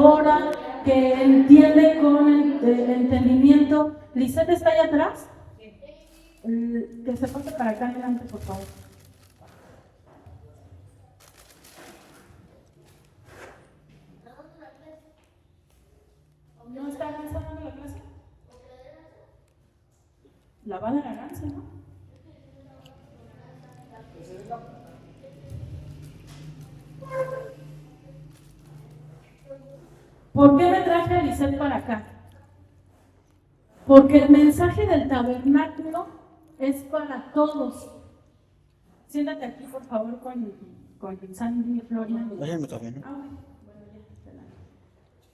adora, que entiende con el entendimiento. ¿Lisette está allá atrás? Que se pase para acá adelante, por favor. ¿No está avanzando la clase? La va a dar Aranza, ¿no? ¿Por qué me traje a Lisette para acá? Porque el mensaje del tabernáculo es para todos. Siéntate aquí, por favor, con Sandy y Florian.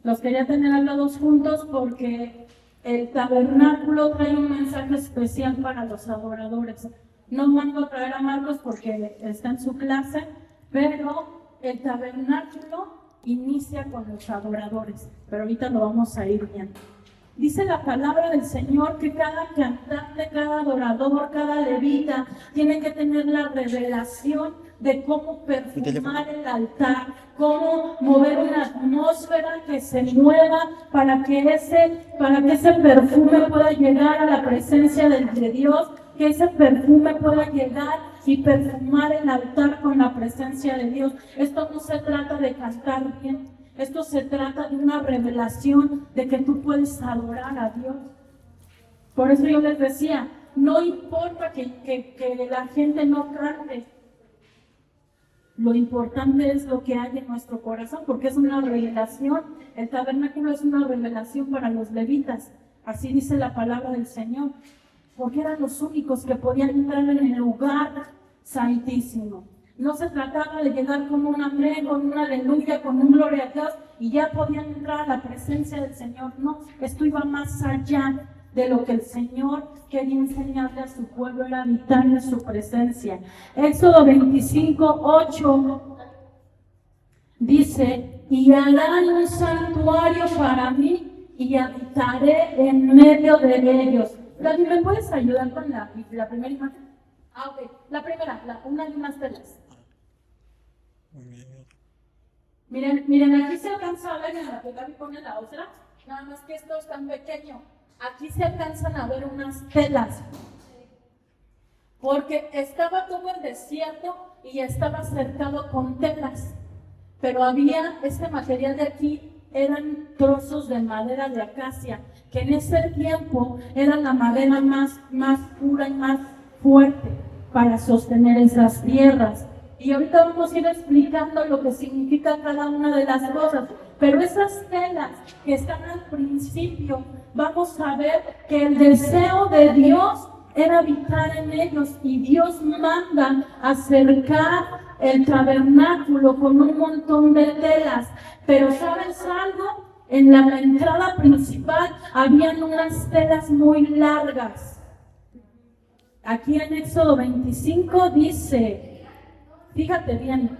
Los quería tener hablados juntos porque el tabernáculo trae un mensaje especial para los adoradores. No mando a traer a Marcos porque está en su clase, pero el tabernáculo inicia con los adoradores. Pero ahorita lo vamos a ir viendo. Dice la palabra del Señor que cada cantante, cada adorador, cada levita tiene que tener la revelación de cómo perfumar el altar, cómo mover una atmósfera que se mueva para que ese perfume pueda llegar a la presencia de Dios, que ese perfume pueda llegar y perfumar el altar con la presencia de Dios. Esto no se trata de cantar bien. Esto se trata de una revelación de que tú puedes adorar a Dios. Por eso yo les decía, no importa que la gente no cante. Lo importante es lo que hay en nuestro corazón, porque es una revelación. El tabernáculo es una revelación para los levitas. Así dice la palabra del Señor. Porque eran los únicos que podían entrar en el lugar santísimo. No se trataba de llegar con un amén, con una aleluya, con un gloria a Dios y ya podían entrar a la presencia del Señor. No, esto iba más allá de lo que el Señor quería enseñarle a su pueblo, era habitar en su presencia. Éxodo 25:8 dice, y harán un santuario para mí y habitaré en medio de ellos. David, ¿me puedes ayudar con la primera imagen? Ok, la primera, una de unas telas. Miren, aquí se alcanza a ver en la que Gaby pone la otra, nada más que esto es tan pequeño. Aquí se alcanzan a ver unas telas, porque estaba todo el desierto y estaba cercado con telas, pero había este material de aquí, eran trozos de madera de acacia, que en ese tiempo era la madera más pura y más fuerte para sostener esas tierras. Y ahorita vamos a ir explicando lo que significa cada una de las cosas. Pero esas telas que están al principio, vamos a ver que el deseo de Dios era habitar en ellos. Y Dios manda acercar el tabernáculo con un montón de telas. Pero ¿sabes algo? En la entrada principal habían unas telas muy largas. Aquí en Éxodo 25 dice, fíjate bien,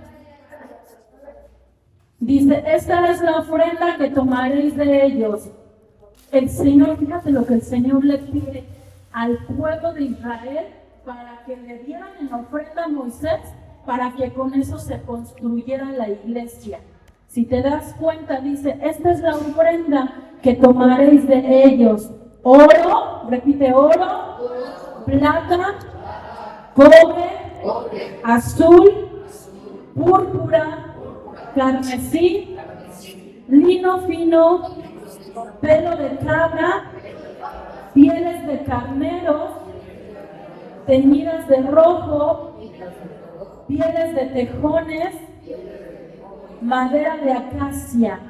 dice, esta es la ofrenda que tomaréis de ellos. El Señor, fíjate lo que el Señor le pide al pueblo de Israel para que le dieran en ofrenda a Moisés, para que con eso se construyera la iglesia. Si te das cuenta, dice, esta es la ofrenda que tomaréis de ellos. Oro, repite, oro, plata, cobre, azul, púrpura, carmesí, lino fino, pelo de cabra, pieles de carneros, teñidas de rojo, pieles de tejones, madera de acacia.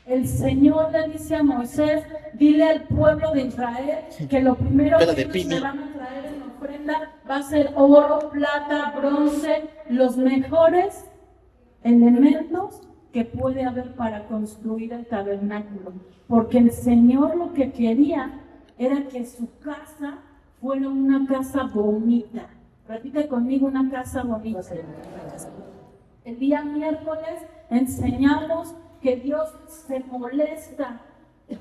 El Señor le dice a Moisés, dile al pueblo de Israel que lo primero que ellos le van a traer en ofrenda va a ser oro, plata, bronce, los mejores elementos que puede haber para construir el tabernáculo. Porque el Señor lo que quería era que su casa fuera una casa bonita. Repite conmigo, una casa bonita. El día miércoles enseñamos que Dios se molesta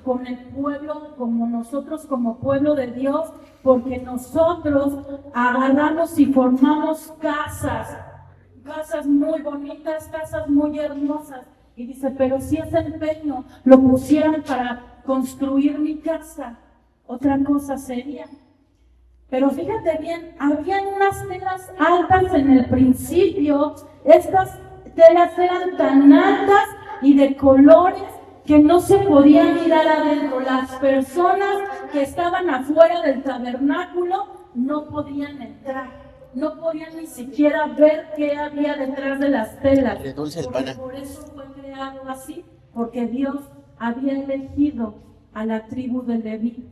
con el pueblo, como nosotros como pueblo de Dios, porque nosotros agarramos y formamos casas muy bonitas, casas muy hermosas, Y dice, pero si ese empeño lo pusieran para construir mi casa, otra cosa sería. Pero fíjate bien, habían unas telas altas en el principio. Estas telas eran tan altas y de colores que no se podía mirar adentro. Las personas que estaban afuera del tabernáculo no podían entrar. No podían ni siquiera ver qué había detrás de las telas. Por eso fue creado así, porque Dios había elegido a la tribu de Leví.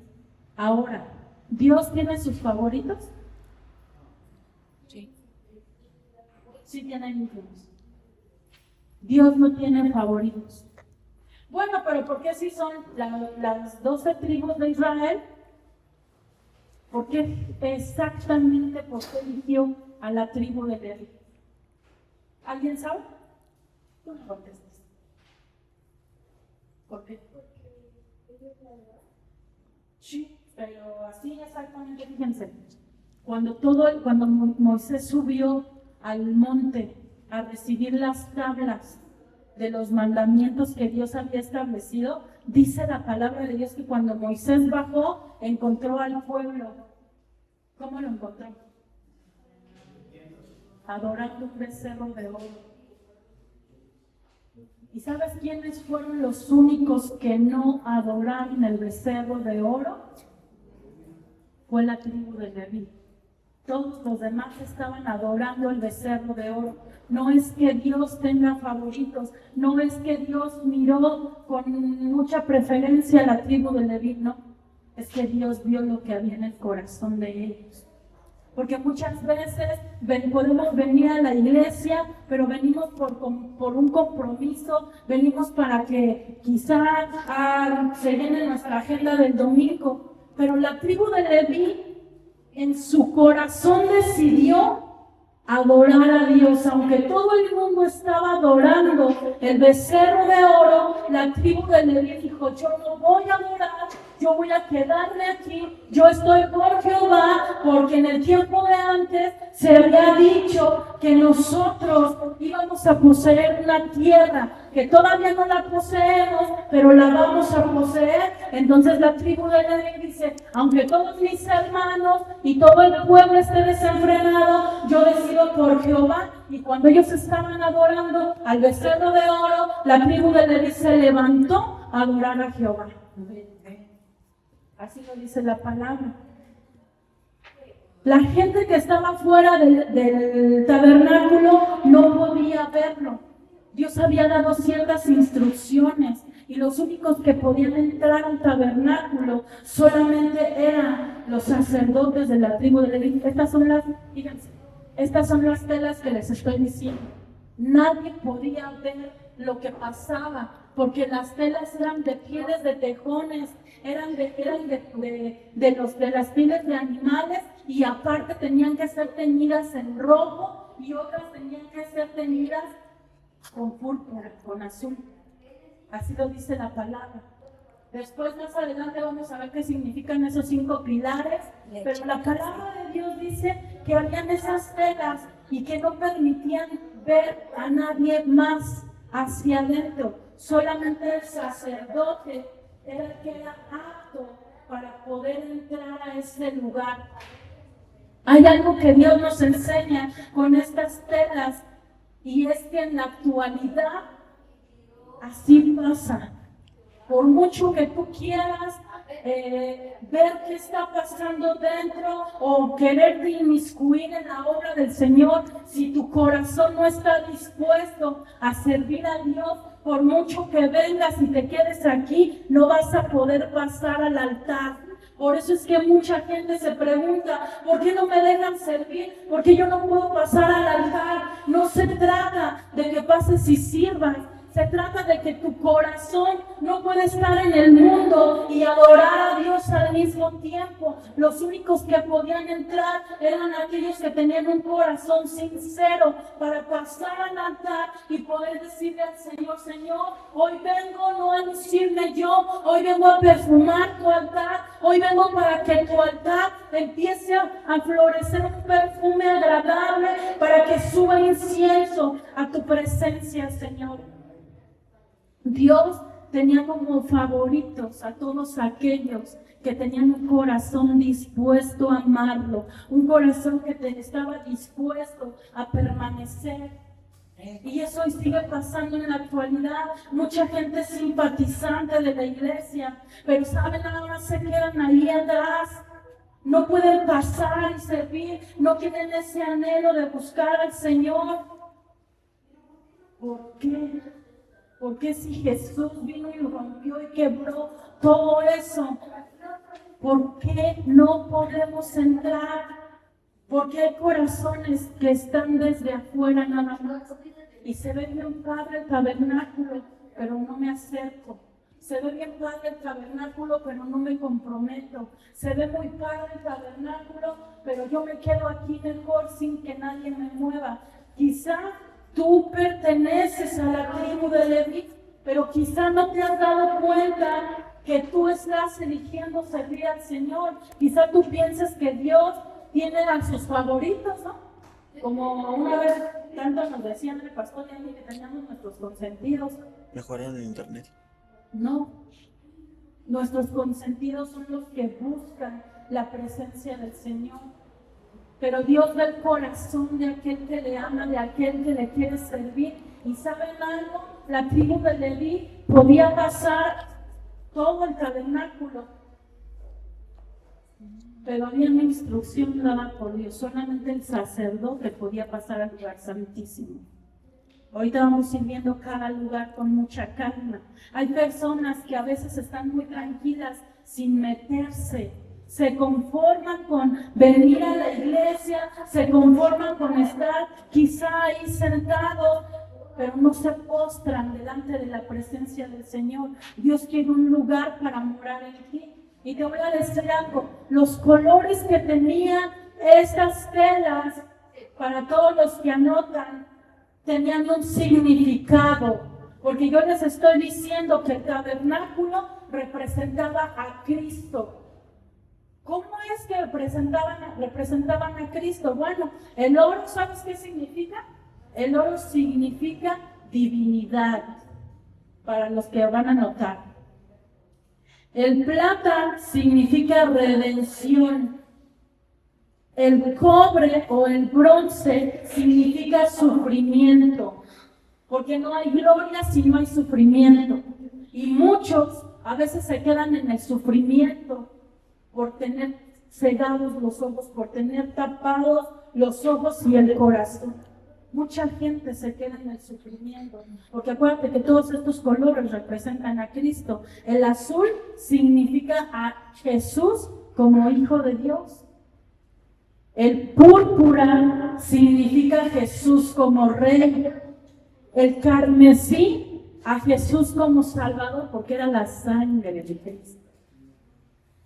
Ahora, ¿Dios tiene sus favoritos? Sí. Sí tiene hijos. Dios no tiene favoritos. Bueno, pero ¿por qué si son las 12 tribus de Israel? ¿Por qué exactamente por qué eligió a la tribu de Leví? ¿Alguien sabe? Tú no contestes. ¿Por qué? Sí, pero así exactamente, fíjense. Cuando Moisés subió al monte a recibir las tablas de los mandamientos que Dios había establecido, dice la palabra de Dios que cuando Moisés bajó, encontró al pueblo. ¿Cómo lo encontró? Adorando un becerro de oro. ¿Y sabes quiénes fueron los únicos que no adoraron el becerro de oro? Fue la tribu de Leví. Todos los demás estaban adorando el becerro de oro. No es que Dios tenga favoritos, no es que Dios miró con mucha preferencia a la tribu de Leví, no. Es que Dios vio lo que había en el corazón de ellos. Porque muchas veces podemos venir a la iglesia, pero venimos por un compromiso, venimos para que quizá se llene nuestra agenda del domingo. Pero la tribu de Leví en su corazón decidió adorar a Dios. Aunque todo el mundo estaba adorando el becerro de oro, la tribu de Leví dijo, yo no voy a adorar, yo voy a quedarme aquí, yo estoy por Jehová, porque en el tiempo de antes se había dicho que nosotros íbamos a poseer una tierra, que todavía no la poseemos, pero la vamos a poseer. Entonces la tribu de Leví dice, aunque todos mis hermanos y todo el pueblo esté desenfrenado, yo decido por Jehová. Y cuando ellos estaban adorando al becerro de oro, la tribu de Leví se levantó a adorar a Jehová. Así lo dice la palabra. La gente que estaba fuera del tabernáculo no podía verlo. Dios había dado ciertas instrucciones y los únicos que podían entrar al tabernáculo solamente eran los sacerdotes de la tribu de Leví. Estas son las telas que les estoy diciendo. Nadie podía ver lo que pasaba, porque las telas eran de pieles de tejones, eran de las pieles de animales, y aparte tenían que ser teñidas en rojo y otras tenían que ser teñidas con púrpura, con azul. Así lo dice la palabra. Después, más adelante, vamos a ver qué significan esos 5 pilares, pero la palabra de Dios dice que habían esas telas y que no permitían ver a nadie más hacia adentro. Solamente el sacerdote era el que era apto para poder entrar a ese lugar. Hay algo que Dios nos enseña con estas telas, y es que en la actualidad así pasa. Por mucho que tú quieras ver qué está pasando dentro o quererte inmiscuir en la obra del Señor, si tu corazón no está dispuesto a servir a Dios, por mucho que vengas y te quedes aquí, no vas a poder pasar al altar. Por eso es que mucha gente se pregunta, ¿por qué no me dejan servir? ¿Por qué yo no puedo pasar al altar? No se trata de que pases y sirvas. Se trata de que tu corazón no puede estar en el mundo y adorar a Dios al mismo tiempo. Los únicos que podían entrar eran aquellos que tenían un corazón sincero para pasar al altar y poder decirle al Señor, Señor, hoy vengo no a lucirme yo, hoy vengo a perfumar tu altar, hoy vengo para que tu altar empiece a florecer un perfume agradable, para que suba incienso a tu presencia, Señor. Dios tenía como favoritos a todos aquellos que tenían un corazón dispuesto a amarlo, un corazón que estaba dispuesto a permanecer. Y eso hoy sigue pasando en la actualidad. Mucha gente es simpatizante de la iglesia, pero saben, nada más se quedan ahí atrás. No pueden pasar y servir, no tienen ese anhelo de buscar al Señor. ¿Por qué? Porque si Jesús vino y rompió y quebró todo eso, ¿por qué no podemos entrar? Porque hay corazones que están desde afuera nada más. Y se ve bien padre el tabernáculo, pero no me acerco. Se ve bien padre el tabernáculo, pero no me comprometo. Se ve muy padre el tabernáculo, pero yo me quedo aquí mejor sin que nadie me mueva. Quizá tú perteneces a la tribu de Leví, pero quizá no te has dado cuenta que tú estás eligiendo servir al Señor. Quizá tú pienses que Dios tiene a sus favoritos, ¿no? Como una vez tanto nos decían el pastor y a mí que teníamos nuestros consentidos. Mejoraron el internet. No, nuestros consentidos son los que buscan la presencia del Señor. Pero Dios ve el corazón de aquel que le ama, de aquel que le quiere servir. ¿Y saben algo? La tribu de Leví podía pasar todo el tabernáculo, pero había una instrucción dada por Dios. Solamente el sacerdote podía pasar al lugar santísimo. Ahorita vamos a ir viendo cada lugar con mucha calma. Hay personas que a veces están muy tranquilas sin meterse. Se conforman con venir a la iglesia, se conforman con estar quizá ahí sentados, pero no se postran delante de la presencia del Señor. Dios quiere un lugar para morar en ti. Y te voy a decir algo, los colores que tenían estas telas, para todos los que anotan, tenían un significado, porque yo les estoy diciendo que el tabernáculo representaba a Cristo. ¿Cómo es que representaban a Cristo? Bueno, el oro, ¿sabes qué significa? El oro significa divinidad, para los que van a notar. El plata significa redención. El cobre o el bronce significa sufrimiento, porque no hay gloria si no hay sufrimiento. Y muchos a veces se quedan en el sufrimiento por tener cegados los ojos, por tener tapados los ojos y el corazón. Mucha gente se queda en el sufrimiento, porque acuérdate que todos estos colores representan a Cristo. El azul significa a Jesús como Hijo de Dios. El púrpura significa a Jesús como Rey. El carmesí a Jesús como Salvador, porque era la sangre de Cristo.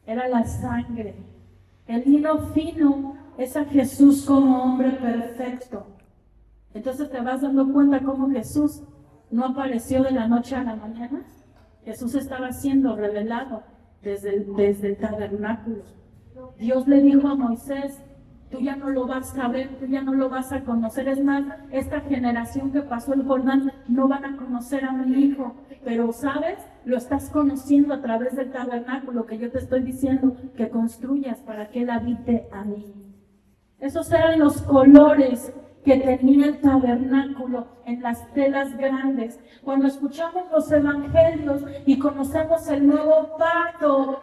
Era la sangre. El lino fino es a Jesús como hombre perfecto. Entonces te vas dando cuenta cómo Jesús no apareció de la noche a la mañana. Jesús estaba siendo revelado desde el tabernáculo. Dios le dijo a Moisés, tú ya no lo vas a ver, tú ya no lo vas a conocer. Es más, esta generación que pasó el Jordán no van a conocer a mi hijo. Pero, ¿sabes? Lo estás conociendo a través del tabernáculo que yo te estoy diciendo que construyas para que él habite a mí. Esos eran los colores que tenía el tabernáculo en las telas grandes. Cuando escuchamos los evangelios y conocemos el nuevo pacto,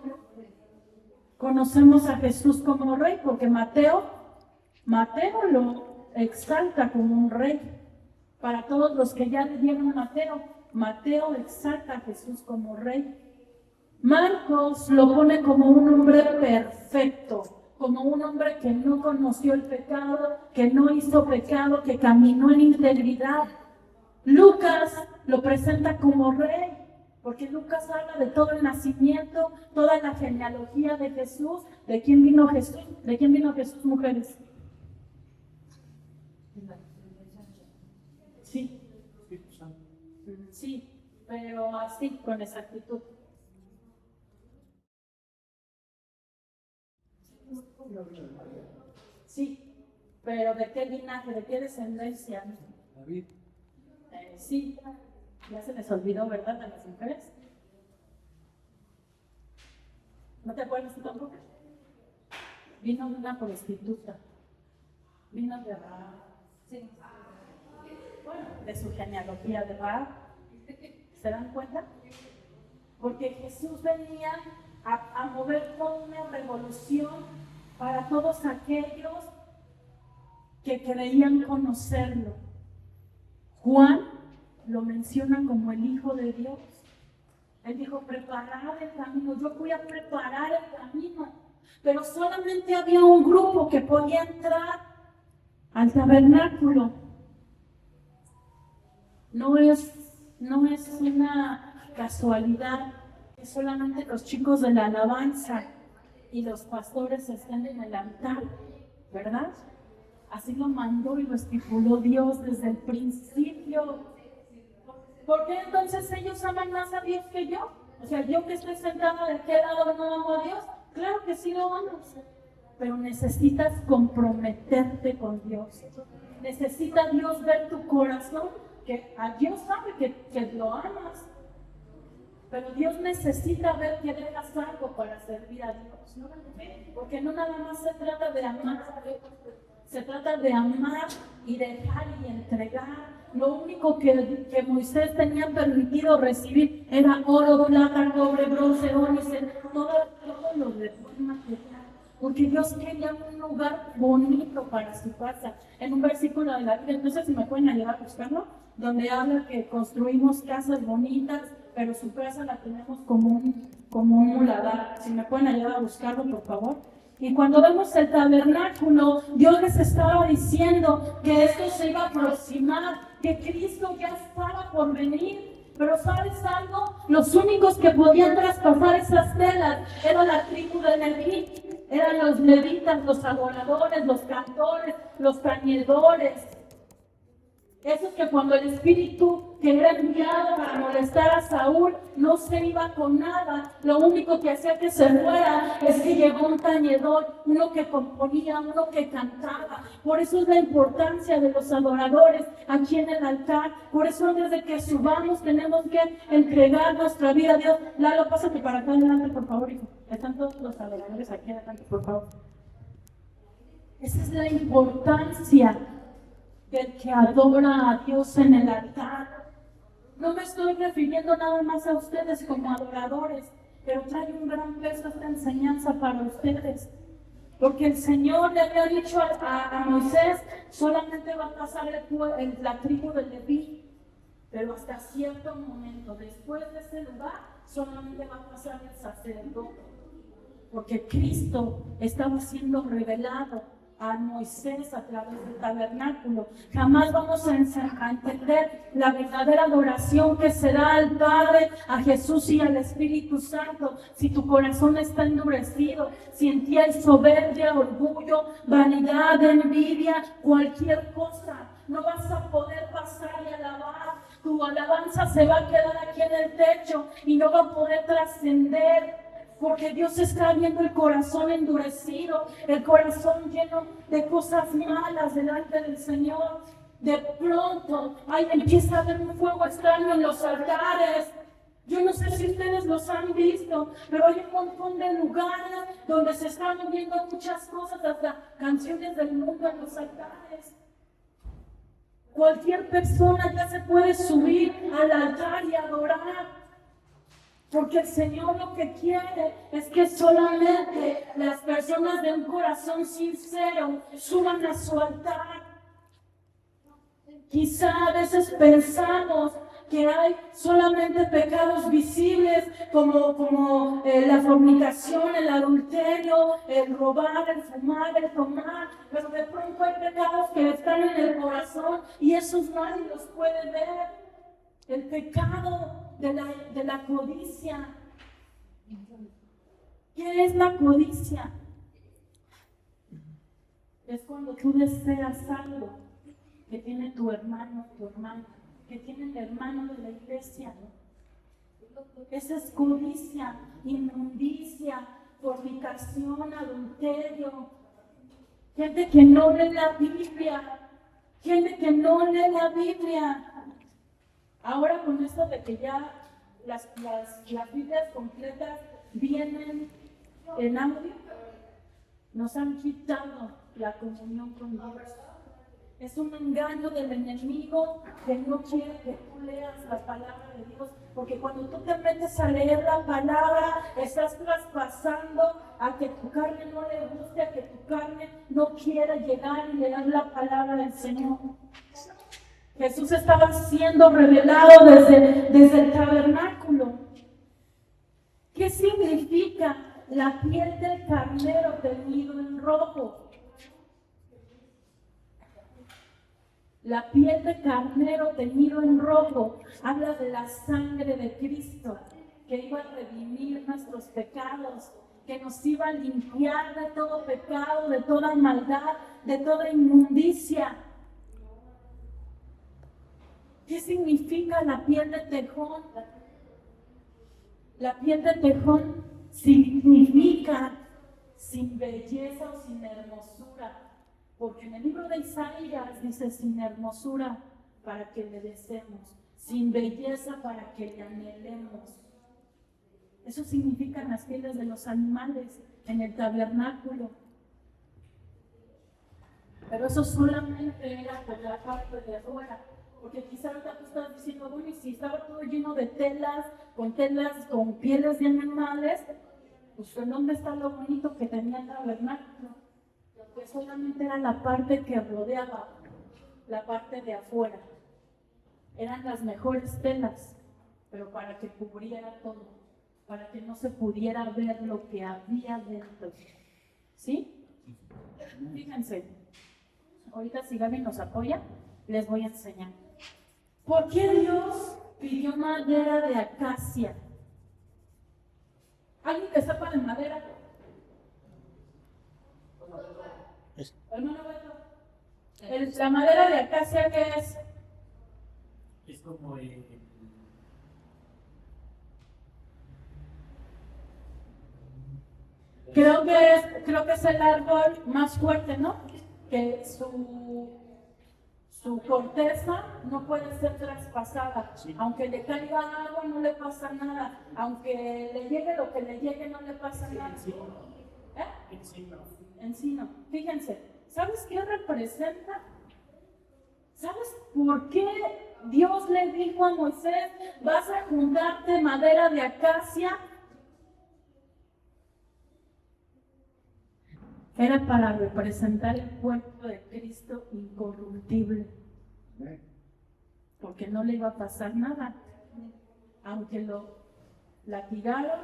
conocemos a Jesús como Rey, porque Mateo lo exalta como un Rey. Para todos los que ya leyeron Mateo exalta a Jesús como Rey. Marcos lo pone como un hombre perfecto, como un hombre que no conoció el pecado, que no hizo pecado, que caminó en integridad. Lucas lo presenta como Rey, porque Lucas habla de todo el nacimiento, toda la genealogía de Jesús. ¿De quién vino Jesús? ¿De quién vino Jesús, mujeres? Sí. Sí, pero así, con exactitud. Sí, pero ¿de qué linaje, de qué descendencia? David. Sí, Ya se les olvidó, ¿verdad? A las mujeres. ¿No te acuerdas tú tampoco? Vino una prostituta. Vino de Rahab. Sí. Bueno, de su genealogía de Rahab. ¿Se dan cuenta? Porque Jesús venía a mover toda una revolución para todos aquellos que creían conocerlo. Juan lo menciona como el Hijo de Dios. Él dijo, preparad el camino. Yo voy a preparar el camino. Pero solamente había un grupo que podía entrar al tabernáculo. No es una casualidad que solamente los chicos de la alabanza y los pastores estén en el altar, ¿verdad? Así lo mandó y lo estipuló Dios desde el principio. ¿Por qué entonces ellos aman más a Dios que yo? O sea, yo que estoy sentada de aquel lado no amo a Dios. Claro que sí lo amas, pero necesitas comprometerte con Dios. Necesita Dios ver tu corazón, que a Dios sabe que lo amas, pero Dios necesita ver que dejas algo para servir a Dios, ¿no? Porque no nada más se trata de amar, se trata de amar y dejar y entregar. Lo único que Moisés tenía permitido recibir era oro, plata, cobre, bronce, ónice, todo lo de material. Porque Dios quería un lugar bonito para su casa. En un versículo de la Biblia, no sé si me pueden ayudar a buscarlo, donde habla que construimos casas bonitas, pero su casa la tenemos como un muladar. Si me pueden ayudar a buscarlo, por favor. Y cuando vemos el tabernáculo, Dios les estaba diciendo que esto se iba a aproximar, que Cristo ya estaba por venir. Pero ¿sabes algo? Los únicos que podían traspasar esas telas eran la tribu de Leví, eran los levitas, los adoradores, los cantores, los tañedores. Esos que cuando el espíritu que era enviado para molestar a Saúl no se iba con nada, lo único que hacía que se fuera es que llegó un tañedor, uno que componía, uno que cantaba. Por eso es la importancia de los adoradores aquí en el altar. Por eso antes de que subamos tenemos que entregar nuestra vida a Dios. Lalo, pásate para acá adelante, por favor, hijo. Están todos los adoradores aquí adelante, por favor. Esa es la importancia del que adora a Dios en el altar. No me estoy refiriendo nada más a ustedes como adoradores, pero trae un gran peso esta enseñanza para ustedes. Porque el Señor le había dicho a Moisés, solamente va a pasar la tribu de Leví, pero hasta cierto momento, después de ese lugar, solamente va a pasar el sacerdote. Porque Cristo estaba siendo revelado a Moisés a través del tabernáculo. Jamás vamos a entender la verdadera adoración que se da al Padre, a Jesús y al Espíritu Santo si tu corazón está endurecido, si en ti hay soberbia, orgullo, vanidad, envidia, cualquier cosa. No vas a poder pasar y alabar. Tu alabanza se va a quedar aquí en el techo y no va a poder trascender. Porque Dios está viendo el corazón endurecido, el corazón lleno de cosas malas delante del Señor. De pronto, ahí empieza a haber un fuego extraño en los altares. Yo no sé si ustedes los han visto, pero hay un montón de lugares donde se están moviendo muchas cosas, hasta canciones del mundo en los altares. Cualquier persona ya se puede subir al altar y adorar. Porque el Señor lo que quiere es que solamente las personas de un corazón sincero suban a su altar. Quizá a veces pensamos que hay solamente pecados visibles como la fornicación, el adulterio, el robar, el fumar, el tomar, pero de pronto hay pecados que están en el corazón y esos nadie los puede ver. El pecado de la codicia. ¿Qué es la codicia? Es cuando tú deseas algo que tiene tu hermano, tu hermana, que tiene el hermano de la iglesia. Esa es codicia, inmundicia, fornicación, adulterio. Gente que no lee la Biblia. Gente que no lee la Biblia. Ahora con esto de que ya las Biblias completas vienen en audio, nos han quitado la comunión con Dios. Es un engaño del enemigo que no quiere que tú leas la palabra de Dios, porque cuando tú te metes a leer la palabra, estás traspasando a que tu carne no le guste, a que tu carne no quiera llegar y leer la palabra del Señor. Jesús estaba siendo revelado desde el tabernáculo. ¿Qué significa la piel del carnero teñido en rojo? La piel de carnero teñido en rojo habla de la sangre de Cristo, que iba a redimir nuestros pecados, que nos iba a limpiar de todo pecado, de toda maldad, de toda inmundicia. ¿Qué significa la piel de tejón? La piel de tejón significa sin belleza o sin hermosura. Porque en el libro de Isaías dice sin hermosura para que le deseemos, sin belleza para que le anhelemos. Eso significan las pieles de los animales en el tabernáculo. Pero eso solamente era por la parte de afuera. Porque quizá ahorita tú estás diciendo, bueno, y si estaba todo lleno de telas, con pieles de animales, pues ¿en dónde está lo bonito que tenía el tabernáculo? Pues solamente era la parte que rodeaba, la parte de afuera. Eran las mejores telas, pero para que cubriera todo, para que no se pudiera ver lo que había dentro. ¿Sí? Fíjense, ahorita si Gaby nos apoya, les voy a enseñar. ¿Por qué Dios pidió madera de acacia? ¿Alguien que sepa de madera? Hermano Beto, ¿la madera de acacia qué es? Es como Creo que es el árbol más fuerte, ¿no? Que su corteza no puede ser traspasada. Sí. Aunque le caiga agua no le pasa nada. Aunque le llegue lo que le llegue no le pasa nada. Encino. Fíjense, ¿sabes qué representa? ¿Sabes por qué Dios le dijo a Moisés, vas a juntarte madera de acacia? Era para representar el cuerpo de Cristo incorruptible, porque no le iba a pasar nada, aunque lo latigaron,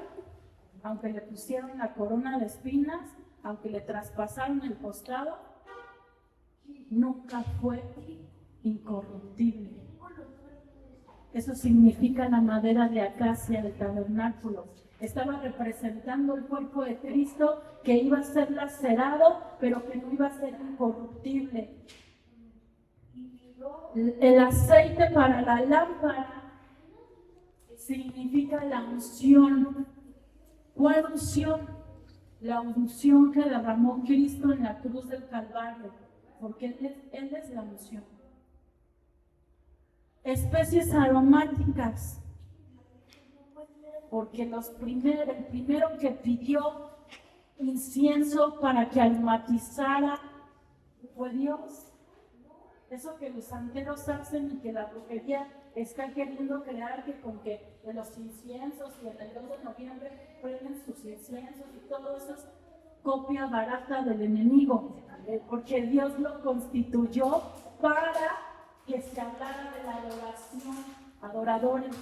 aunque le pusieron la corona de espinas, aunque le traspasaron el costado, nunca fue incorruptible. Eso significa la madera de acacia del tabernáculo. Estaba representando el cuerpo de Cristo que iba a ser lacerado, pero que no iba a ser incorruptible. El aceite para la lámpara significa la unción. ¿Cuál unción? La unción que derramó Cristo en la cruz del Calvario, porque Él es la unción. Especies aromáticas, porque el primero que pidió incienso para que aromatizara fue Dios. Eso que los santeros hacen y que la brujería está queriendo crear, que con que de los inciensos y el 2 de noviembre prenden sus inciensos y todo eso es copia barata del enemigo, porque Dios lo constituyó para que se hablara de la adoración, adoradores.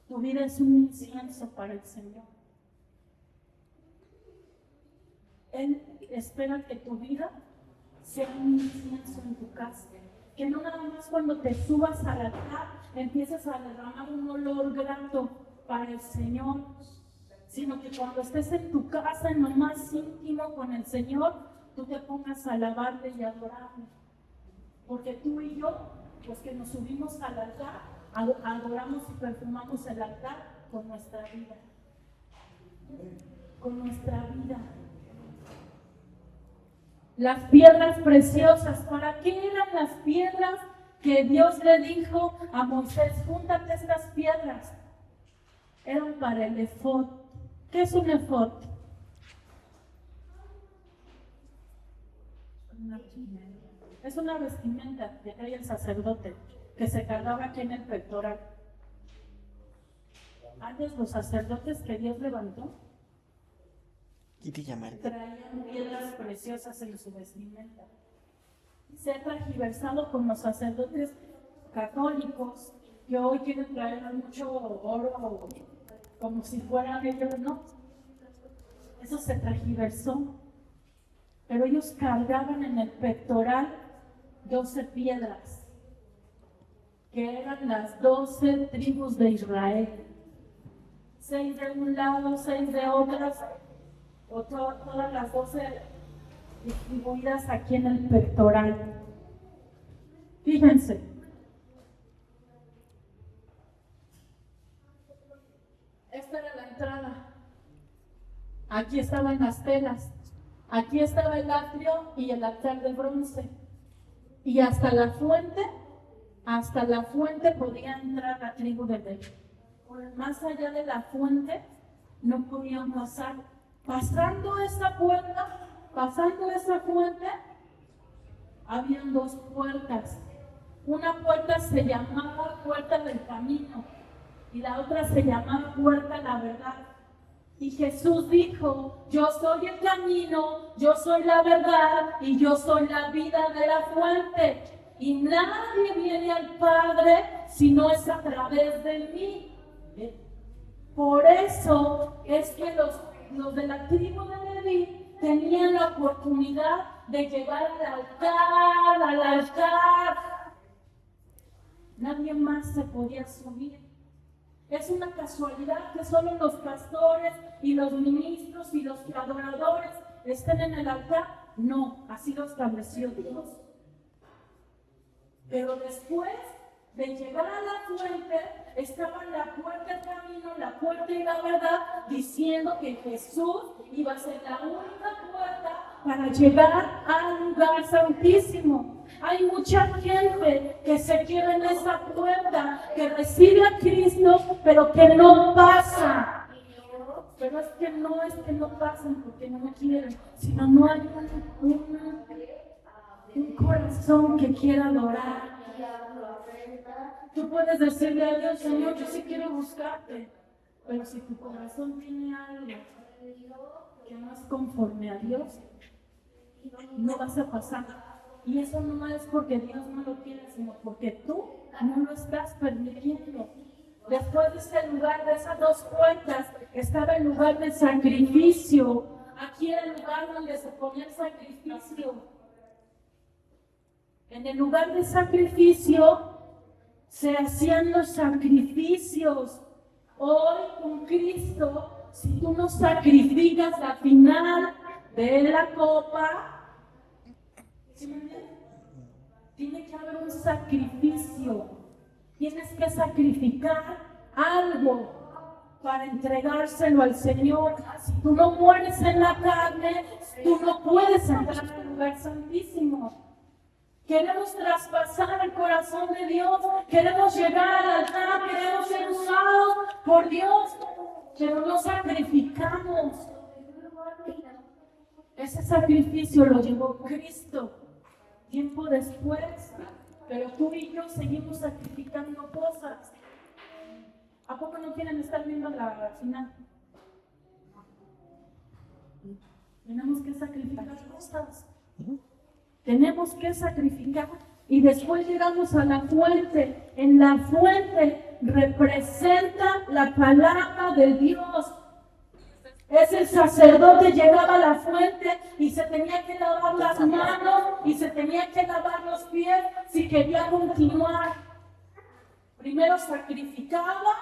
Tu vida es un incienso para el Señor. Él espera que tu vida sea un incienso en tu casa. Que no nada más cuando te subas al altar empieces a derramar un olor grato para el Señor, sino que cuando estés en tu casa, en lo más íntimo con el Señor, tú te pongas a alabarle y adorarle. Porque tú y yo, los que nos subimos al altar, adoramos y perfumamos el altar con nuestra vida. Con nuestra vida. Las piedras preciosas, ¿para qué eran las piedras que Dios le dijo a Moisés, júntate estas piedras. Eran para el efod. ¿Qué es un efod? Es una vestimenta que trae el sacerdote, que se cargaba aquí en el pectoral. Antes los sacerdotes que Dios levantó traían piedras preciosas en su vestimenta. Se ha transversado con los sacerdotes católicos que hoy quieren traer mucho oro como si fueran ellos, ¿no? Eso se transversó. Pero ellos cargaban en el pectoral 12 piedras, que eran las 12 tribus de Israel. 6 de un lado, 6 de otras, todas las 12 distribuidas aquí en el pectoral. Fíjense. Esta era la entrada. Aquí estaban las telas. Aquí estaba el atrio y el altar de bronce. Y hasta la fuente podía entrar la tribu de Leví. Más allá de la fuente no podían pasar. Pasando esa fuente, habían 2 puertas. Una puerta se llamaba Puerta del Camino y la otra se llamaba Puerta de la Verdad. Y Jesús dijo, yo soy el camino, yo soy la verdad y yo soy la vida de la fuente. Y nadie viene al Padre si no es a través de mí. Por eso es que los de la tribu de Leví tenían la oportunidad de llegar al altar. Nadie más se podía subir. ¿Es una casualidad que solo los pastores y los ministros y los adoradores estén en el altar? No, así lo estableció Dios. Pero después de llegar a la fuente, estaba la puerta del camino, la puerta y la verdad, diciendo que Jesús iba a ser la única puerta para llegar al lugar santísimo. Hay mucha gente que se queda en esa puerta, que recibe a Cristo, pero que no pasa. Pero es que no pasan porque no quieren, sino no hay un corazón que quiera adorar. Tú puedes decirle a Dios, Señor, yo sí quiero buscarte, pero si tu corazón tiene algo que no es conforme a Dios, no vas a pasar. Y eso no es porque Dios no lo quiere, sino porque tú no lo estás permitiendo. Después de ese lugar, de esas 2 puertas, estaba el lugar del sacrificio. Aquí era el lugar donde se ponía el sacrificio. En el lugar de sacrificio se hacían los sacrificios. Hoy con Cristo, si tú no sacrificas la final de la copa, tiene que haber un sacrificio. Tienes que sacrificar algo para entregárselo al Señor. Si tú no mueres en la carne, tú no puedes entrar al lugar santísimo. Queremos traspasar el corazón de Dios, queremos llegar al altar, queremos ser usados por Dios, pero no sacrificamos. Ese sacrificio lo llevó Cristo tiempo después, pero tú y yo seguimos sacrificando cosas. ¿A poco no quieren estar viendo la final? Tenemos que sacrificar cosas. Tenemos que sacrificar y después llegamos a la fuente. En la fuente representa la palabra de Dios. Es el sacerdote llegaba a la fuente y se tenía que lavar las manos y se tenía que lavar los pies si quería continuar. Primero sacrificaba,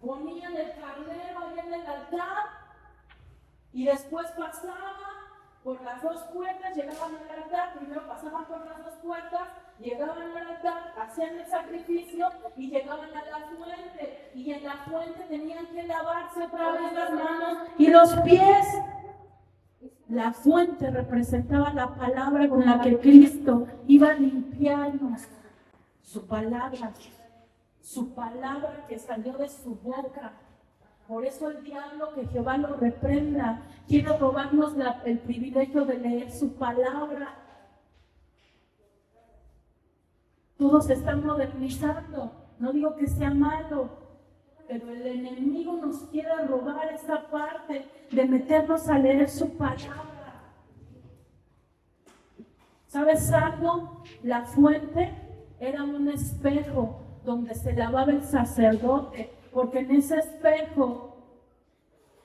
ponían el carnero ahí en el altar y después pasaba por las 2 puertas, llegaban al altar, primero pasaban por las 2 puertas, llegaban al altar, hacían el sacrificio y llegaban a la fuente. Y en la fuente tenían que lavarse otra vez las manos y los pies. La fuente representaba la palabra con la que Cristo iba a limpiarnos. Su palabra que salió de su boca. Por eso el diablo, que Jehová lo reprenda, quiere robarnos el privilegio de leer su palabra. Todo se está modernizando. No digo que sea malo, pero el enemigo nos quiere robar esa parte de meternos a leer su palabra. ¿Sabes algo? La fuente era un espejo donde se lavaba el sacerdote, porque en ese espejo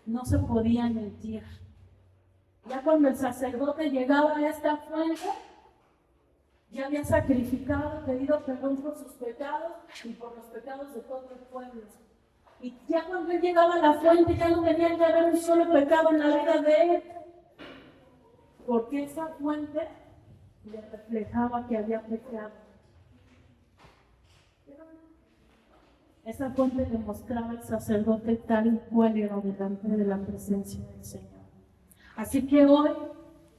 no se podía mentir. Ya cuando el sacerdote llegaba a esta fuente, ya había sacrificado, pedido perdón por sus pecados y por los pecados de todo el pueblo. Y ya cuando él llegaba a la fuente, ya no tenía que haber un solo pecado en la vida de él, porque esa fuente le reflejaba que había pecado. Esa fuente le mostraba al sacerdote tal y cual era delante de la presencia del Señor. Así que hoy,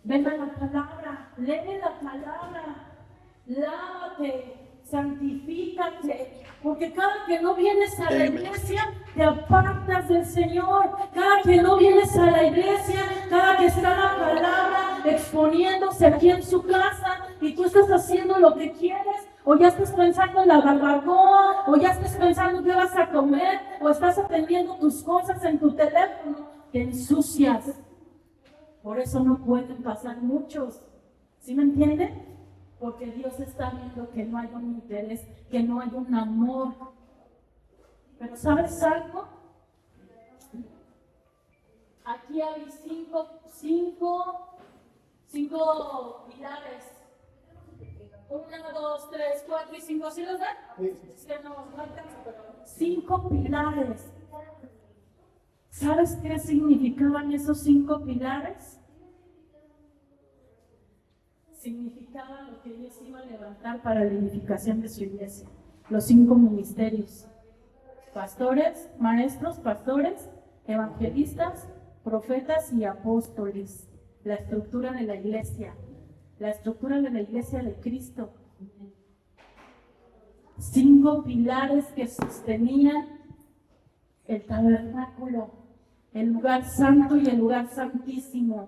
ven a la palabra, lee la palabra, lávate, santifícate, porque cada que no vienes a la iglesia, te apartas del Señor. Cada que no vienes a la iglesia, cada que está la palabra exponiéndose aquí en su casa, y tú estás haciendo lo que quieres, o ya estás pensando en la barbacoa, o ya estás pensando qué vas a comer, o estás atendiendo tus cosas en tu teléfono, te ensucias. Por eso no pueden pasar muchos. ¿Sí me entienden? Porque Dios está viendo que no hay un interés, que no hay un amor. Pero ¿sabes algo? Aquí hay cinco pilares. 1, 2, 3, 4 y 5. ¿Sí los dan? Sí. No alcanza, pero 5 pilares. ¿Sabes qué significaban esos 5 pilares? Significaba lo que Dios iba a levantar para la edificación de su iglesia. Los 5 ministerios: pastores, maestros, pastores, evangelistas, profetas y apóstoles. La estructura de la iglesia. La estructura de la iglesia de Cristo. 5 pilares que sostenían el tabernáculo, el lugar santo y el lugar santísimo.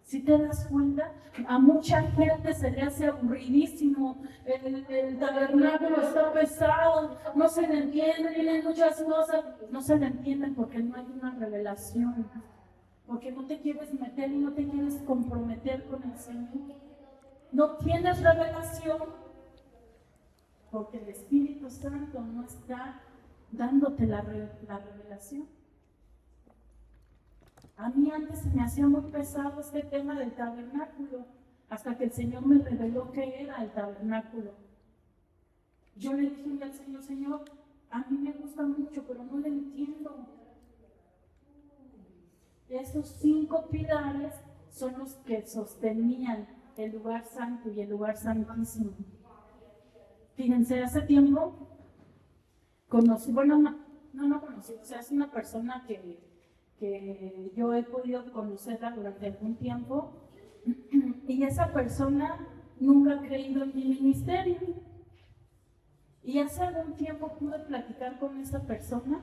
¿Sí te das cuenta? A mucha gente se le hace aburridísimo, el tabernáculo está pesado, no se le entiende, tienen muchas cosas, no se le entienden porque no hay una revelación, porque no te quieres meter y no te quieres comprometer con el Señor. No tienes revelación porque el Espíritu Santo no está dándote la revelación. A mí antes se me hacía muy pesado este tema del tabernáculo, hasta que el Señor me reveló qué era el tabernáculo. Yo le dije al Señor: Señor, a mí me gusta mucho, pero no le entiendo. Esos 5 pilares son los que sostenían el lugar santo y el lugar santísimo. Fíjense, hace tiempo conocí, bueno, no conocí, o sea, es una persona que yo he podido conocerla durante algún tiempo, y esa persona nunca ha creído en mi ministerio. Y hace algún tiempo pude platicar con esa persona,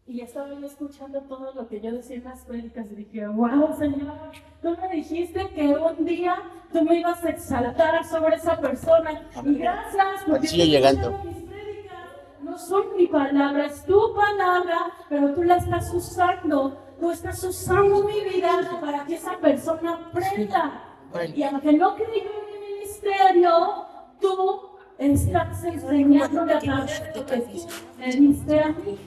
y estaba yo escuchando todo lo que yo decía en las prédicas, y dije: wow, Señor, tú me dijiste que un día tú me ibas a exaltar sobre esa persona, y gracias, porque sigue llegando. No son mi palabra, es tu palabra, pero tú la estás usando. Tú estás usando mi vida para que esa persona aprenda. Y aunque no creyó en mi ministerio, tú estás enseñándole a través de lo que tú me diste a mí.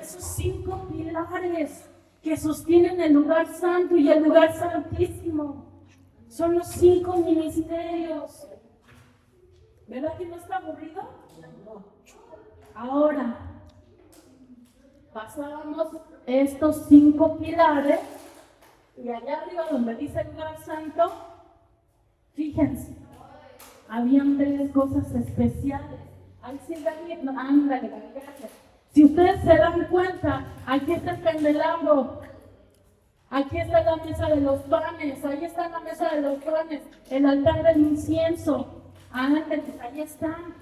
Esos 5 pilares que sostienen el lugar santo y el lugar santísimo son los 5 ministerios. ¿Verdad que no está aburrido? Ahora, pasábamos estos 5 pilares, y allá arriba donde dice el lugar santo, fíjense, habían 3 cosas especiales. Ahí sí está viendo, ándale, gracias. Si ustedes se dan cuenta, aquí está el candelabro, Aquí está la mesa de los panes, ahí está la mesa de los panes, el altar del incienso. Ángeles, ahí están.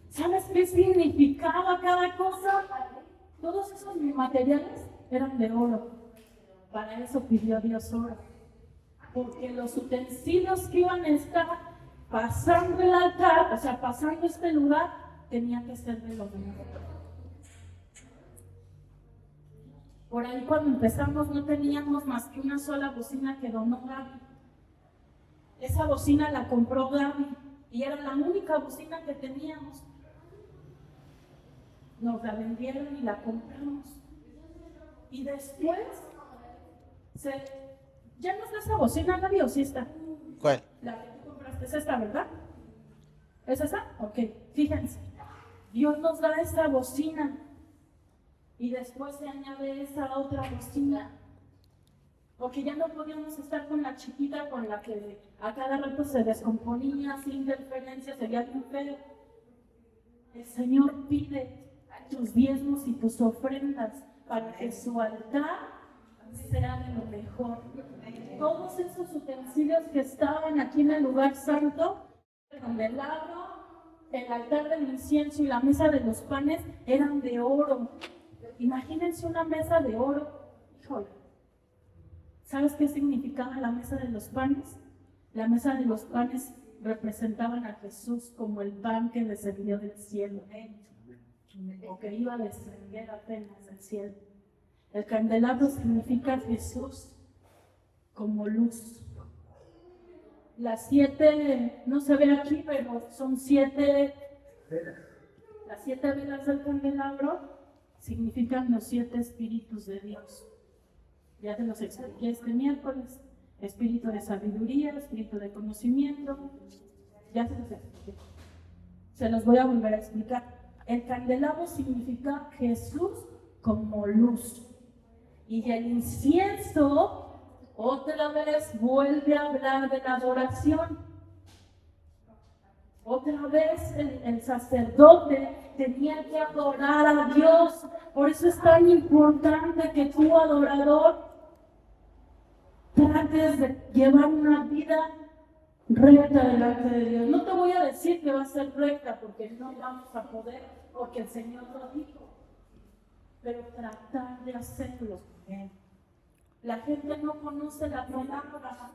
¿Sabes qué significaba cada cosa? Todos esos materiales eran de oro. Para eso pidió Dios oro. Porque los utensilios que iban a estar pasando el altar, o sea, pasando este lugar, tenían que ser de lo mejor. Por ahí cuando empezamos no teníamos más que una sola bocina que donó Gaby. Esa bocina la compró Gaby y era la única bocina que teníamos. Nos la vendieron y la compramos. Y después, ¿ya no está esa bocina, Gaby, o sí está? ¿Cuál? La que tú compraste es esta, ¿verdad? ¿Es esa? Ok, fíjense. Dios nos da esa bocina y después se añade esa otra bocina. Porque ya no podíamos estar con la chiquita con la que a cada rato se descomponía, sin interferencia, sería bien feo. El Señor pide tus diezmos y tus ofrendas para que su altar sea de lo mejor. Todos esos utensilios que estaban aquí en el lugar santo, el candelabro, el altar del incienso y la mesa de los panes eran de oro. Imagínense una mesa de oro. Híjole. ¿Sabes qué significaba la mesa de los panes? La mesa de los panes representaban a Jesús como el pan que descendió del cielo, o que iba a descender apenas del cielo. El candelabro significa Jesús como luz. Las 7, no se ve aquí, pero son 7, las 7 velas del candelabro significan los 7 espíritus de Dios. Ya te los expliqué este miércoles. Espíritu de sabiduría, espíritu de conocimiento. Ya se los expliqué. Se los voy a volver a explicar. El candelabro significa Jesús como luz. Y el incienso, otra vez, vuelve a hablar de la adoración. Otra vez el sacerdote tenía que adorar a Dios. Por eso es tan importante que tú, adorador, trates de llevar una vida recta delante de Dios. No te voy a decir que va a ser recta porque no vamos a poder, porque el Señor lo dijo. Pero tratar de hacerlo. La gente no conoce la palabra.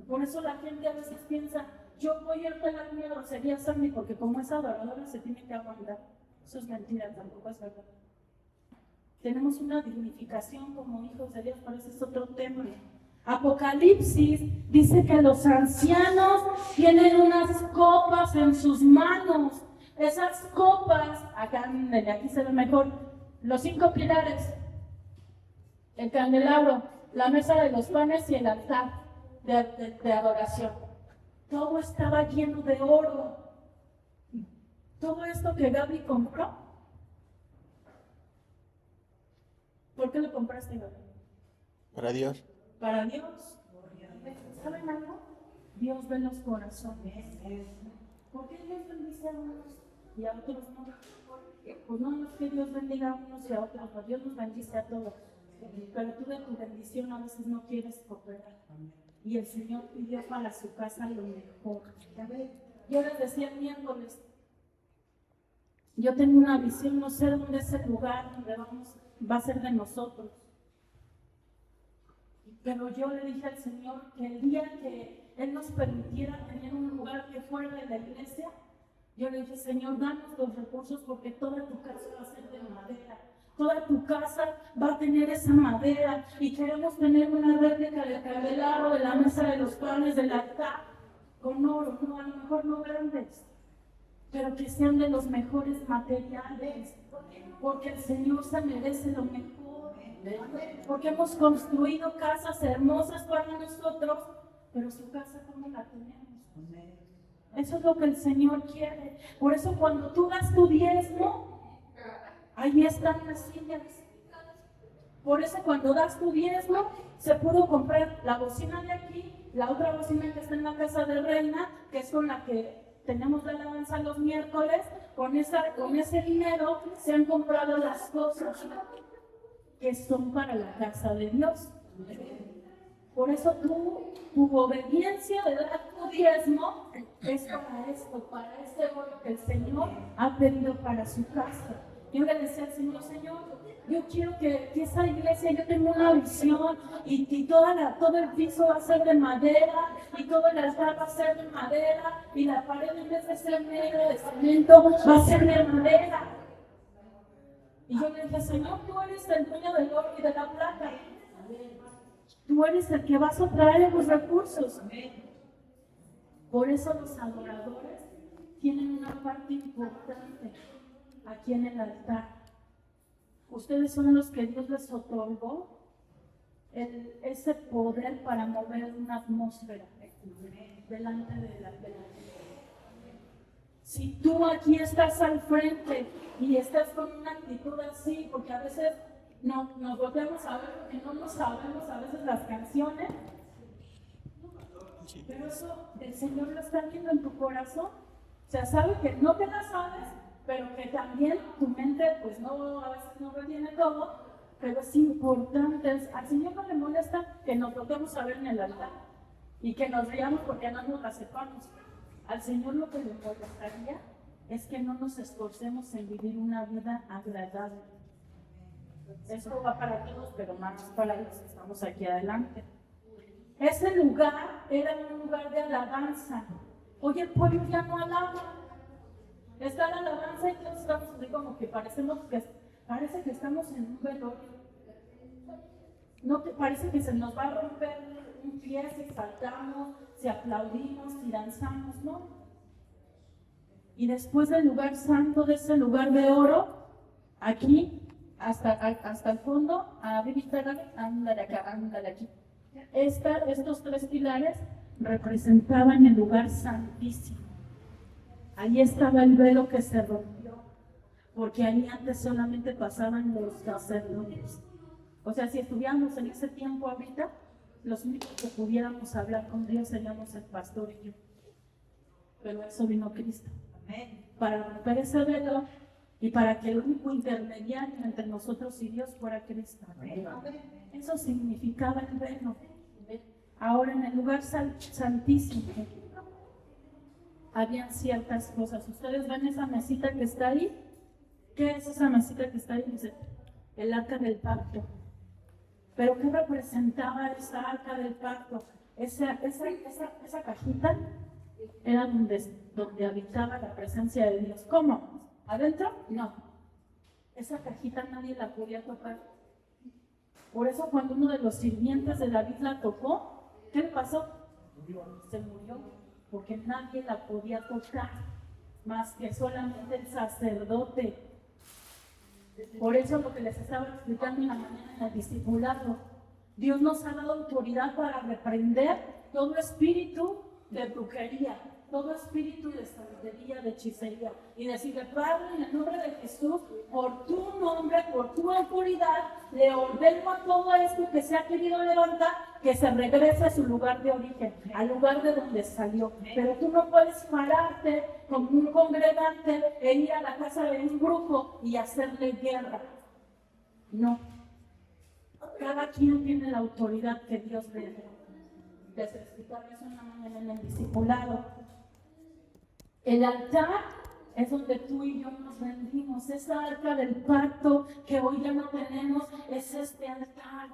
Por eso la gente a veces piensa, yo voy a pelar una grosería a Sandy porque como es adoradora se tiene que aguantar. Eso es mentira, tampoco es verdad. Tenemos una dignificación como hijos de Dios, pero ese es otro tema. Apocalipsis dice que los ancianos tienen unas copas en sus manos. Esas copas, aquí se ve mejor, los 5 pilares, el candelabro, la mesa de los panes y el altar de adoración. Todo estaba lleno de oro. Todo esto que Gaby compró, ¿por qué lo compraste, Gaby? Para Dios. Para Dios. ¿Saben algo? Dios ve los corazones. ¿Por qué Dios bendice a unos y a otros no? Pues no es que Dios bendiga a unos y a otros, no. Dios nos bendice a todos. Pero tú de tu bendición a veces no quieres cooperar. Y el Señor pidió para su casa lo mejor. Yo les decía el miércoles, yo tengo una visión, no sé dónde es el lugar donde va a ser de nosotros. Pero yo le dije al Señor que el día que Él nos permitiera tener un lugar que fuera de la iglesia, yo le dije, Señor, danos los recursos porque toda tu casa va a ser de madera. Toda tu casa va a tener esa madera y queremos tener una réplica del candelabro, de la mesa de los panes, del altar, con oro, no, a lo mejor no grandes, pero que sean de los mejores materiales, porque el Señor se merece lo mejor, porque hemos construido casas hermosas para nosotros, pero su casa, ¿cómo la tenemos? Eso es lo que el Señor quiere. Por eso cuando tú das tu diezmo, ahí están las sillas. Por eso cuando das tu diezmo, se pudo comprar la bocina de aquí, la otra bocina que está en la casa de Reina, que es con la que tenemos la alabanza los miércoles. Con ese dinero se han comprado las cosas que son para la casa de Dios. Por eso tu obediencia de dar tu diezmo es para esto, para este oro que el Señor ha pedido para su casa. Yo le decía al Señor, Señor, yo quiero que esa iglesia, yo tengo una visión y todo el piso va a ser de madera y todo el altar va a ser de madera y la pared en vez de ser negra de cemento va a ser de madera. Y yo le dije, Señor, tú eres el dueño del oro y de la plata. Tú eres el que vas a traer los recursos. Por eso los adoradores tienen una parte importante aquí en el altar. Ustedes son los que Dios les otorgó ese poder para mover una atmósfera delante de la Si tú aquí estás al frente y estás con una actitud así, porque a veces nos volvemos a ver porque no nos sabemos a veces las canciones, pero eso el Señor lo está viendo en tu corazón. O sea, sabe que no te la sabes, pero que también tu mente pues a veces no retiene todo, pero es importante. Al Señor no le molesta que nos volvemos a ver en el altar y que nos riamos porque no nos la sepamos. Al Señor lo que le molestaría es que no nos esforcemos en vivir una vida agradable. Esto va para todos, pero más para los que estamos aquí adelante. Ese lugar era un lugar de alabanza. Hoy el pueblo ya no alaba. Está la alabanza y todos estamos así como que parece que estamos en un velorio. No te parece que se nos va a romper un pie si saltamos, si aplaudimos, si danzamos, ¿no? Y después del lugar santo, de ese lugar de oro, aquí hasta el fondo, ándale aquí. Estos tres pilares representaban el lugar santísimo. Ahí estaba el velo que se rompió, porque ahí antes solamente pasaban los sacerdotes. O sea, si estuviéramos en ese tiempo ahorita, los únicos que pudiéramos hablar con Dios seríamos el pastor y yo. Pero eso vino Cristo. Amén. Para romper ese velo y para que el único intermediario entre nosotros y Dios fuera Cristo. Amén. Eso significaba el velo. Ahora en el lugar santísimo habían ciertas cosas. ¿Ustedes ven esa mesita que está ahí? ¿Qué es esa mesita que está ahí? Dice, el arca del pacto. ¿Pero qué representaba esa arca del pacto? Esa cajita era donde habitaba la presencia de Dios. ¿Cómo? ¿Adentro? No. Esa cajita nadie la podía tocar. Por eso cuando uno de los sirvientes de David la tocó, ¿qué le pasó? Se murió, porque nadie la podía tocar, más que solamente el sacerdote. Por eso lo que les estaba explicando en la mañana en el discipulado, Dios nos ha dado autoridad para reprender todo espíritu de brujería, todo espíritu de santería, de hechicería, y decirle, Padre, en el nombre de Jesús, por tu nombre, por tu autoridad, le ordeno a todo esto que se ha querido levantar, que se regrese a su lugar de origen, al lugar de donde salió. Pero tú no puedes pararte como un congregante e ir a la casa de un grupo y hacerle guerra. No. Cada quien tiene la autoridad que Dios le dio. Les explicarles una mañana en el discipulado. El altar es donde tú y yo nos rendimos. Esa arca del pacto que hoy ya no tenemos es este altar.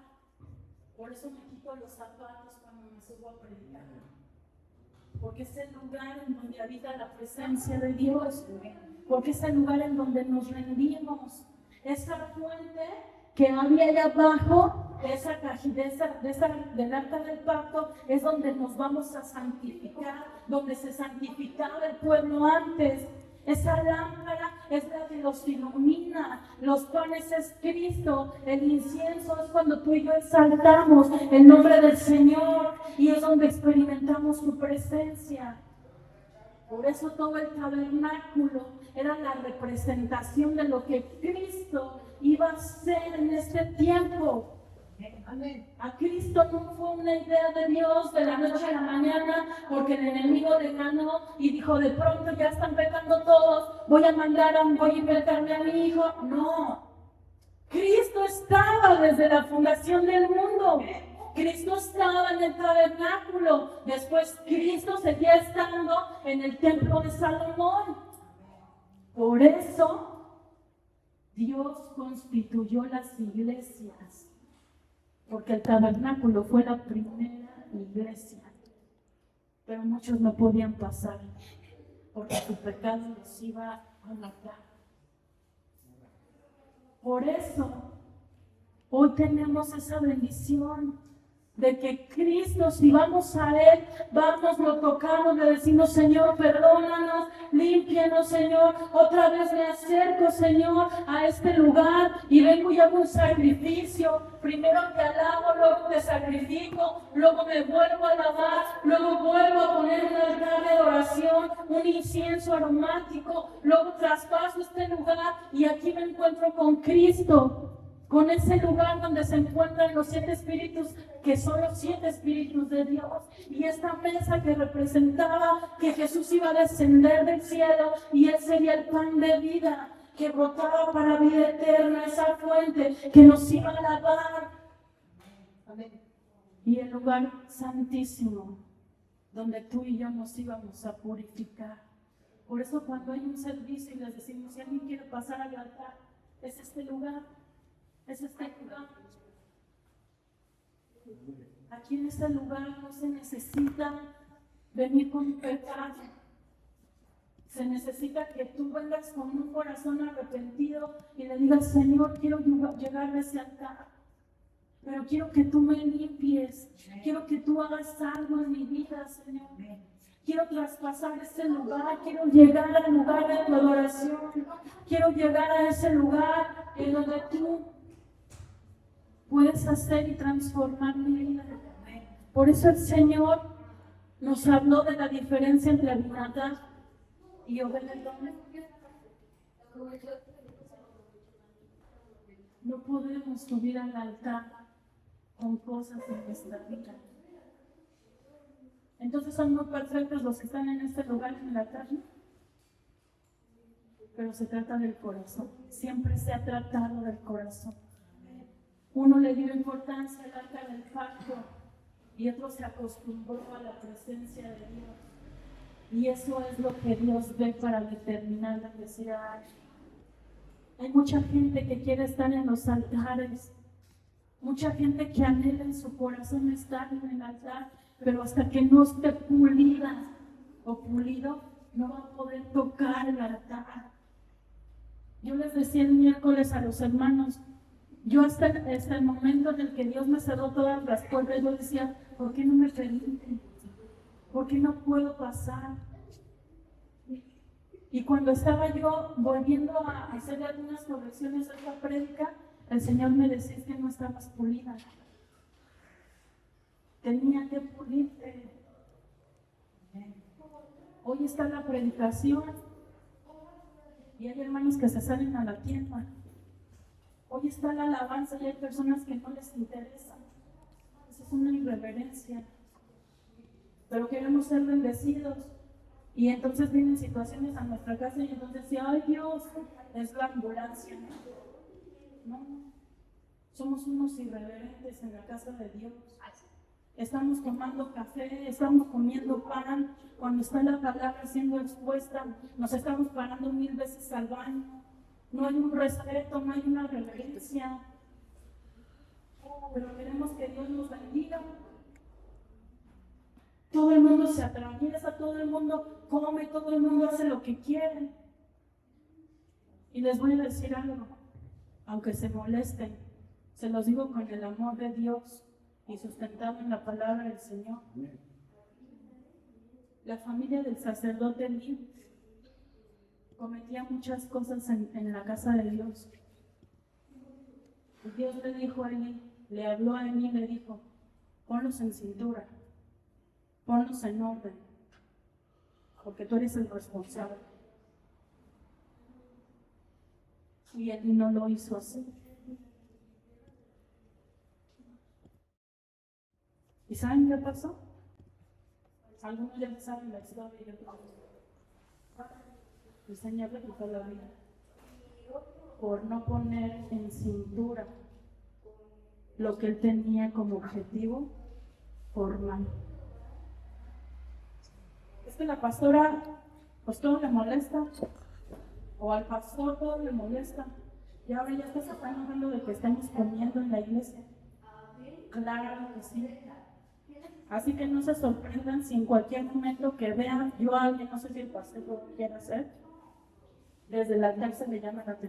Por eso me quito los zapatos cuando me subo a predicar. Porque es el lugar en donde habita la presencia de Dios. Porque es el lugar en donde nos rendimos. Esa fuente que había allá abajo, esa cajita del arca del pacto, es donde nos vamos a santificar, donde se santificaba el pueblo antes. Esa lámpara es la que los ilumina, los panes es Cristo, el incienso es cuando tú y yo exaltamos el nombre del Señor y es donde experimentamos su presencia. Por eso todo el tabernáculo era la representación de lo que Cristo iba a hacer en este tiempo. A Cristo no fue una idea de Dios de la noche a la mañana porque el enemigo le ganó y dijo, de pronto ya están pecando todos, voy a inventarme a mi hijo. No, Cristo estaba desde la fundación del mundo. Cristo estaba en el tabernáculo, después Cristo seguía estando en el templo de Salomón. Por eso Dios constituyó las iglesias, porque el tabernáculo fue la primera iglesia, pero muchos no podían pasar, porque su pecado los iba a matar. Por eso, hoy tenemos esa bendición de que Cristo, si vamos a Él, vamos, lo tocamos, le decimos, Señor, perdónanos, límpianos, Señor, otra vez me acerco, Señor, a este lugar y vengo y hago un sacrificio. Primero te alabo, luego te sacrifico, luego me vuelvo a alabar, luego vuelvo a poner un altar de adoración, un incienso aromático, luego traspaso este lugar y aquí me encuentro con Cristo. Con ese lugar donde se encuentran los 7 espíritus, que son los 7 espíritus de Dios, y esta mesa que representaba que Jesús iba a descender del cielo y Él sería el pan de vida que brotaba para vida eterna, esa fuente que nos iba a lavar. Amén. Y el lugar santísimo donde tú y yo nos íbamos a purificar. Por eso cuando hay un servicio y les decimos, si alguien quiere pasar al altar, es este lugar. Es este lugar. Aquí en este lugar no se necesita venir con un pecado. Se necesita que tú vengas con un corazón arrepentido y le digas, Señor, quiero llegar a ese altar, pero quiero que tú me limpies, quiero que tú hagas algo en mi vida, Señor. Quiero traspasar este lugar, quiero llegar al lugar de tu adoración, quiero llegar a ese lugar en donde tú puedes hacer y transformar mi vida. Por eso el Señor nos habló de la diferencia entre Abinadab y Obed-Edom. No podemos subir al altar con cosas en nuestra vida. Entonces son muy perfectos los que están en este lugar en el altar, ¿no? Pero se trata del corazón. Siempre se ha tratado del corazón. Uno le dio importancia al arca del pacto y otro se acostumbró a la presencia de Dios. Y eso es lo que Dios ve para determinar la necesidad. Hay mucha gente que quiere estar en los altares, mucha gente que anhela en su corazón estar en el altar, pero hasta que no esté pulida o pulido, no va a poder tocar el altar. Yo les decía el miércoles a los hermanos, yo hasta el momento en el que Dios me cerró todas las puertas, yo decía, ¿por qué no me permiten? ¿Por qué no puedo pasar? Y cuando estaba yo volviendo a hacer algunas correcciones a esta prédica, el Señor me decía que no estabas pulida. Tenía que pulirte. Hoy está la predicación y hay hermanos que se salen a la tienda. Hoy está la alabanza y hay personas que no les interesa. Esa es una irreverencia. Pero queremos ser bendecidos. Y entonces vienen situaciones a nuestra casa y entonces dice, ay Dios, es la ambulancia. No, somos unos irreverentes en la casa de Dios. Estamos tomando café, estamos comiendo pan, cuando está la palabra siendo expuesta, nos estamos parando 1000 veces al baño. No hay un respeto, no hay una reverencia. Pero queremos que Dios nos bendiga. Todo el mundo se atraviesa, todo el mundo come, todo el mundo hace lo que quiere. Y les voy a decir algo, aunque se molesten, se los digo con el amor de Dios y sustentado en la palabra del Señor. La familia del sacerdote Elí cometía muchas cosas en la casa de Dios. Y Dios le dijo a Elí, le habló a Elí y le dijo, ponlos en cintura, ponlos en orden, porque tú eres el responsable. Y Elí no lo hizo así. ¿Y saben qué pasó? Algunos ya saben la historia y otros no. El Señor le quitó la vida por no poner en cintura lo que él tenía como objetivo formal. Es que la pastora, pues todo le molesta, o al pastor todo le molesta, y ahora ya se están hablando de que estamos comiendo en la iglesia. Claro que sí. Así que no se sorprendan si en cualquier momento que vean yo a alguien, no sé si el pastor lo quiere hacer, desde la altar se le llama la atención.